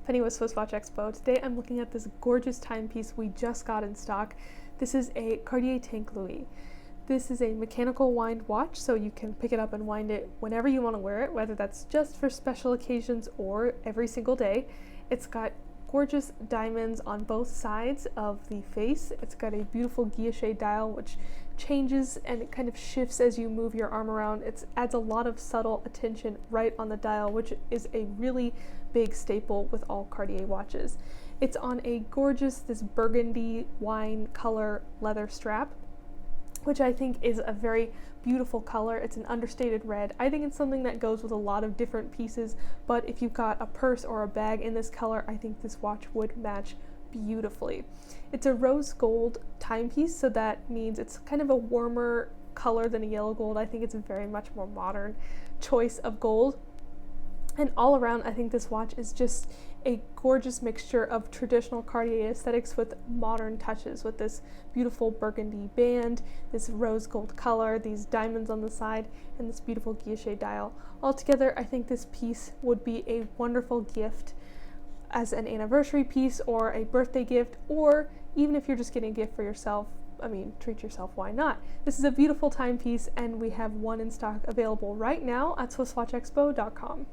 Penny with Swiss Watch Expo. Today I'm looking at this gorgeous timepiece we just got in stock. This is a Cartier Tank Louis. This is a mechanical wind watch, so you can pick it up and wind it whenever you want to wear it, whether that's just for special occasions or every single day. It's got gorgeous diamonds on both sides of the face. It's got a beautiful guilloche dial which changes and it kind of shifts as you move your arm around. It adds a lot of subtle attention right on the dial, which is a really big staple with all Cartier watches. It's on a gorgeous, this burgundy wine color leather strap, which I think is a very beautiful color. It's an understated red. I think it's something that goes with a lot of different pieces, but if you've got a purse or a bag in this color, I think this watch would match beautifully. It's a rose gold timepiece, so that means it's kind of a warmer color than a yellow gold. I think it's a very much more modern choice of gold. And all around, I think this watch is just a gorgeous mixture of traditional Cartier aesthetics with modern touches, with this beautiful burgundy band, this rose gold color, these diamonds on the side, and this beautiful guilloche dial. Altogether, I think this piece would be a wonderful gift as an anniversary piece or a birthday gift, or even if you're just getting a gift for yourself. I mean, treat yourself, why not? This is a beautiful timepiece, and we have one in stock available right now at SwissWatchExpo.com.